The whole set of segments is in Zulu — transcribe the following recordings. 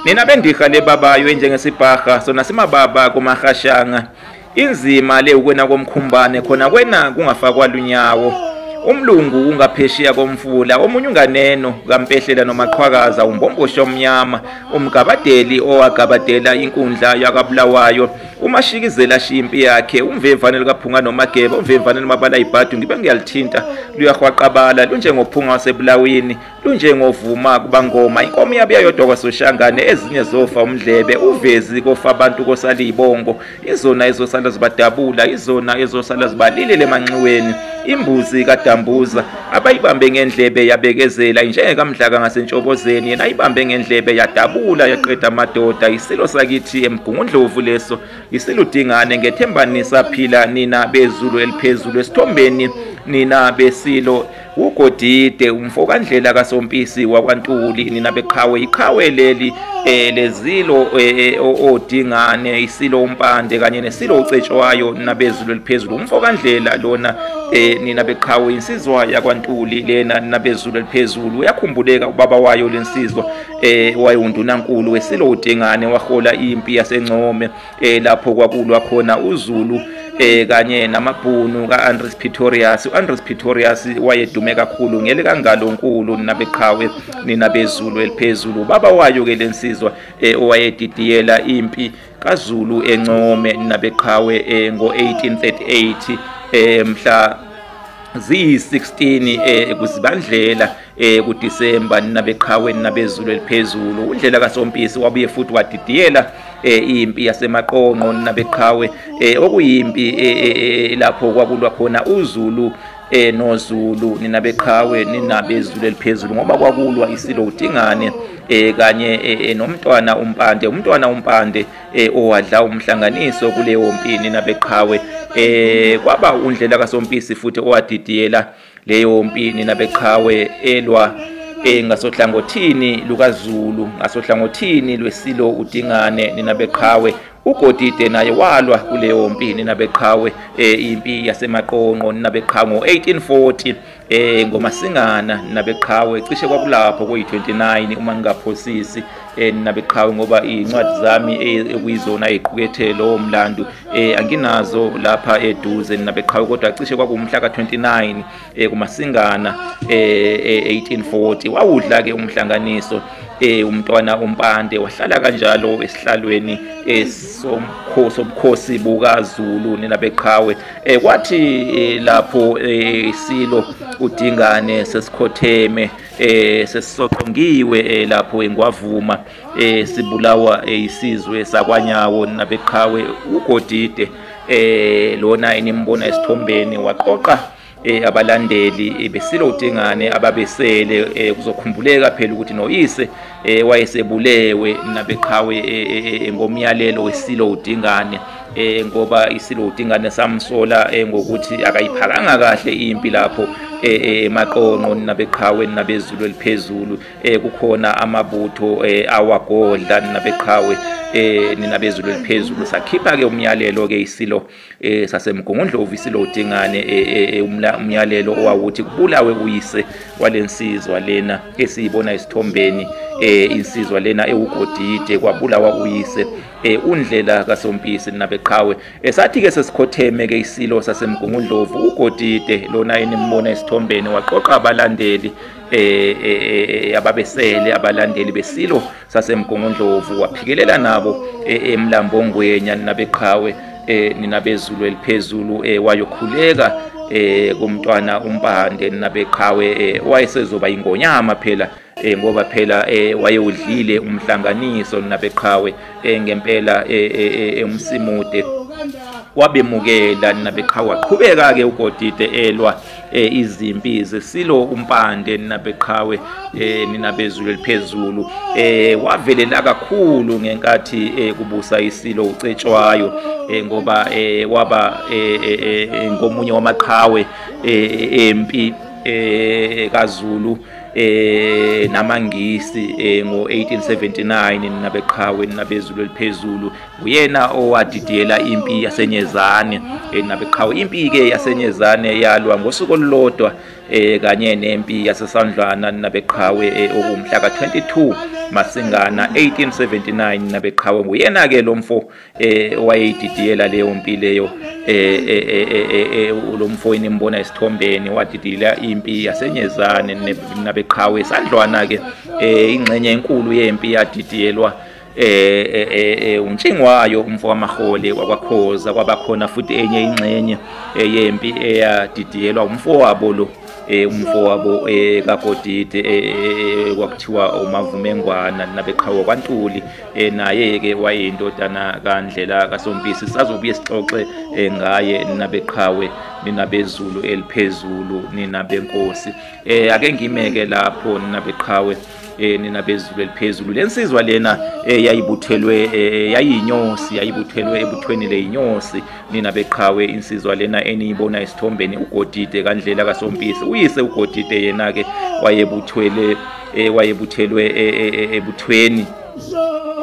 Nina bendiha lebabayo njengesibhaga sona simababa kumahashanga inzima le ukwena komkhumbane khona kwena kungafakwa lunyawo umlungu ungapheshiya komfula omunye unganeno kampehlela nomaqhwakaza umbombosho omnyama umgabadeli owagabadela inkundla yakabulawayo umashikizela shimpi yakhe umvemvanelo kaphunga nomageba umvemvanelo mabala ibhadu ngibe ngiyalithinta luyahwaqabala lunjengophunga wasebulawini lunjengovuma kubangoma inkomo yabe yodwa kwasoshangane ezinye zofa umdlebe uvezi kofa abantu kosalibongo izona ezosala zibadabula izona ezosala zibalile lemanxiweni imbuzi kadambuza abayibambe ngendlebe yabekezela njengekamdlaka ngasentshobozeni yena ayibambe ngendlebe yadabula yaqeda amadoda isilo sakithi emgungundlovu leso isilo dingane ngethembanisa phila nina bezulu eliphezulu esithombeni nina besilo ugodide umfokandlela kaSompisi wakwaNtuli nina beqhawe iqhawe leli lezilo odingane isilo umpande kanye nesilo ucetshwayo nabezulu eliphezulu umfokandlela lona nina beqhawe insizwa yakwaNtuli lena nabezulu eliphezulu uyakhumbuleka ubaba wayo lensizwa wayundunankulu wesilo udingane wahola impi yaseNcome lapho kwakulwa khona uZulu kanye namabhunu kaAndries Pretorius uAndries Pretorius wayedume kakhulu ngele kangalonkulu nabeqhawe nina bezulu eliphezulu baba wayo ke lensizwa owayedidiyela impi kaZulu eNcome nabeqhawe ngo1838 mhla ziyi16 kuzibandlela kuDisemba nabeqhawe nabezulu eliphezulu undlela kaSompisi wabuye futhi wadidiyela impi yasemaqonqo nabeqhawe okuyimpi lapho kwakulwa khona uZulu noZulu ninabeqhawe ninabezulu eliphezulu ngoba kwakulwa isilo udingane kanye nomntwana umpande owadla umhlanganiso kuleyo mpini nabeqhawe kwaba undlela kaSompisi futhi owadidiyela leyo mpini nabeqhawe elwa ngasohlangothini lukaZulu ngasohlangothini lwesilo udingane ninabeqhawe ugodide naye walwa kuleyo mpini nabeqhawe impi yasemaqonqo nabeqhawe ngo1840 ngomasingana nabeqhawe cishe kwakulapho kuyi29 uma ngingaphosisi nabeqhawe ngoba incwadi zami ekuyizona eziqukethe lo mlando anginazo lapha eduze nabeqhawe kodwa cishe kwakumhla ka29 kumasingana 1840 wawudla ke umhlanganiso umntwana umpande wahlala kanjalo esihlalweni somkhosi bukaZulu ninabeqhawe kwathi lapho isilo udingane sesikhotheme sesisoqongiwe lapho engwavuma sibulawa isizwe sakwanyawo nabeqhawe ugodide lona inimbona esithombeni waqoqa abalandeli besilo udingane ababesele kuzokhumbuleka phela ukuthi noyise wayesebulewe nabeqhawe ngomyalelo wesilo udingane ngoba isilo udingane samsola ngokuthi akayiphakanga kahle impi lapho emaqonqo nabeqhawe nabezulu eliphezulu kukhona amabutho awagodla nabeqhawe ninabezulu eliphezulu sakhipha ke umyalelo ke isilo sasemgungundlovu isilo udingane umyalelo owawuthi kubulawe uyise walensizwa lena esiyibona esithombeni insizwa lena ewugodide kwabulawa uyise undlela kaSompisi nabeqhawe sathi ke sesikhotheme ke isilo sasemgungundlovu ugodide lona inimbona esithombeni waqoqa abalandeli ababesele abalandeli besilo sasemgungundlovu waphikelela nabo emlambongwenya nabeqhawe ninabezulu eliphezulu wayokhuleka kumntwana umpande nabeqhawe wayesezoba ingonyama phela ngoba phela wayewudlile umhlanganiso nabeqhawe ngempela emsimude wabemukela nabeqhawe waqhubeka ke ugodide elwa izimpi zesilo umpande nabeqhawe ninabezulu eliphezulu wavelela kakhulu ngenkathi kubusa isilo ucetshwayo ngoba waba ngomunye wamaqhawe empi kaZulu namangisi ngo-1879 nabeqhawe nabeZulu eliphezulu. Uyena owadidiyela impi yaseNyezane nabeqhawe. Impi ke yaseNyezane yalwa ngosuku olulodwa kanye nempi yaseSandlwana nabeqhawe okumhla ka-22 Masingana 1879 nabeqhawe. Nguyena ke lo mfo owayedidiyela leyo mpi leyo lo mfo enimbona esithombeni wadidiyela impi yaseNyezane nabeqhawe. Sandlwana ke ingxenye enkulu yempi yadidiyelwa uNtshingwayo umfo kaMahole wakwaKhoza. Kwabakhona futhi enye ingxenye yempi eyadidiyelwa umfowabo lo umfowabo kaGodide kwakuthiwa uMavumengwana nabeqhawe kwaNtuli. Naye ke wayeyindodana kaNdlela kaSompisi. Sisazobuye sixoxe ngaye nabeqhawe ninabeZulu eliphezulu ninabenkosi. Ake ngimeke lapho ninabeqhawe ninabeZulu eliphezulu. Lensizwa lena yayibuthelwe yayinyosi, yayibuthelwe ebuthweni leyinyosi ninabeqhawe. Insizwa lena eniyibona esithombeni uGodide kaNdlela kaSompisi. Uyise uGodide yena ke wayebuthelwe ebuthweni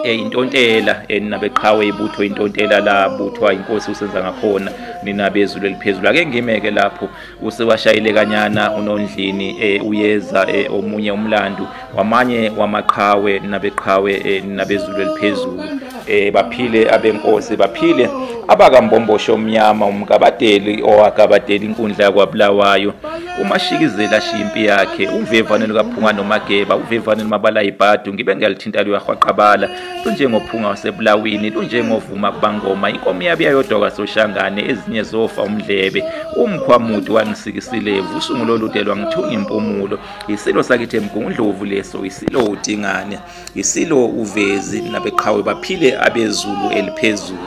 intontela ninabeqhawe ibutho intontela la buthwa inkosi usenza ngakhona ninabeZulu eliphezulu. Ake ngimeke lapho usewashayile kanyana uNondlini uyeza omunye umlando wamanye wamaqhawe nabeqhawe ninabeZulu eliphezulu. Baphile abenkosi, baphile abakambombosho omnyama, umkabadeli owakabadela inkundla yakwaBulawayo, uMashikizela ashiya impi yakhe, uvevane lukaPhunga noMageba, uvevane noMabala ibhadu. Ngibe ngiyalithinta luyahwaqabala lunjengophunga wasebulawini, lunjengovuma kubangoma, inkomo yabiya yodwa kaSoshangane, ezinye zofa umdlebe, umkhwamuti wangisikisile usungulo oludelwa ngithunga impumulo. Isilo sakithi eMgungundlovu leso, isilo uDingane, isilo uVezi nabeqhawe. Baphile abeZulu eliphezulu.